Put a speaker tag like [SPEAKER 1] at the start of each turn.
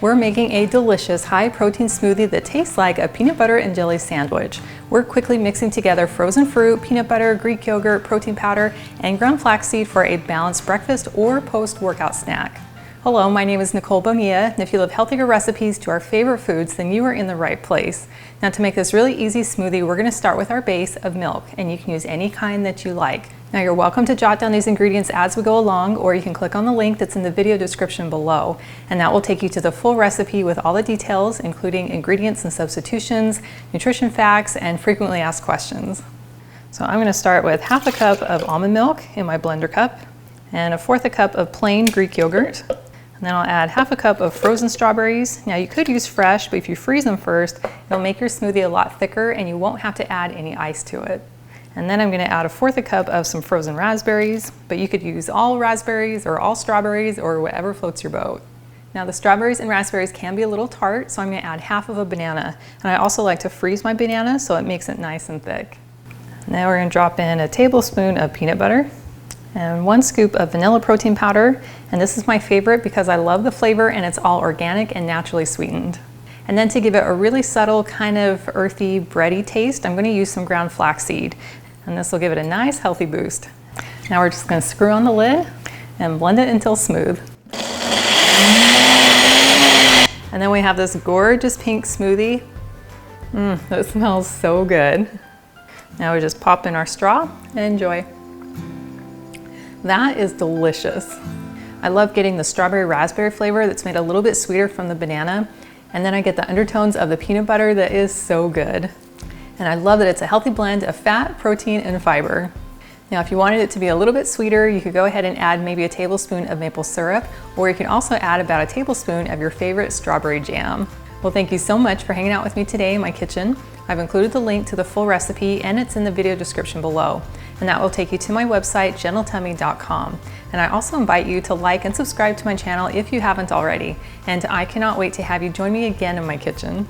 [SPEAKER 1] We're making a delicious high-protein smoothie that tastes like a peanut butter and jelly sandwich. We're quickly mixing together frozen fruit, peanut butter, Greek yogurt, protein powder, and ground flaxseed for a balanced breakfast or post-workout snack. Hello, my name is Nicole Bonilla, and if you love healthier recipes to our favorite foods, then you are in the right place. Now, to make this really easy smoothie, we're going to start with our base of milk, and you can use any kind that you like. Now, you're welcome to jot down these ingredients as we go along, or you can click on the link that's in the video description below, and that will take you to the full recipe with all the details, including ingredients and substitutions, nutrition facts, and frequently asked questions. So I'm going to start with half a cup of almond milk in my blender cup, and 1/4 cup of plain Greek yogurt. And then I'll add half a cup of frozen strawberries. Now, you could use fresh, but if you freeze them first, it'll make your smoothie a lot thicker and you won't have to add any ice to it. And then I'm going to add 1/4 cup of some frozen raspberries, but you could use all raspberries or all strawberries or whatever floats your boat. Now, the strawberries and raspberries can be a little tart, so I'm going to add half of a banana. And I also like to freeze my banana so it makes it nice and thick. Now we're going to drop in a tablespoon of peanut butter and 1 scoop of vanilla protein powder, and this is my favorite because I love the flavor and it's all organic and naturally sweetened. And then to give it a really subtle kind of earthy, bready taste, I'm going to use some ground flaxseed, and this will give it a nice healthy boost. Now we're just going to screw on the lid and blend it until smooth. And then we have this gorgeous pink smoothie. That smells so good. Now we just pop in our straw and enjoy. That is delicious. I love getting the strawberry raspberry flavor that's made a little bit sweeter from the banana, and then I get the undertones of the peanut butter that is so good. And I love that it's a healthy blend of fat, protein, and fiber. Now, if you wanted it to be a little bit sweeter, you could go ahead and add maybe a tablespoon of maple syrup, or you can also add about a tablespoon of your favorite strawberry jam. Well, thank you so much for hanging out with me today in my kitchen. I've included the link to the full recipe and it's in the video description below. And that will take you to my website, gentletummy.com. And I also invite you to like and subscribe to my channel if you haven't already. And I cannot wait to have you join me again in my kitchen.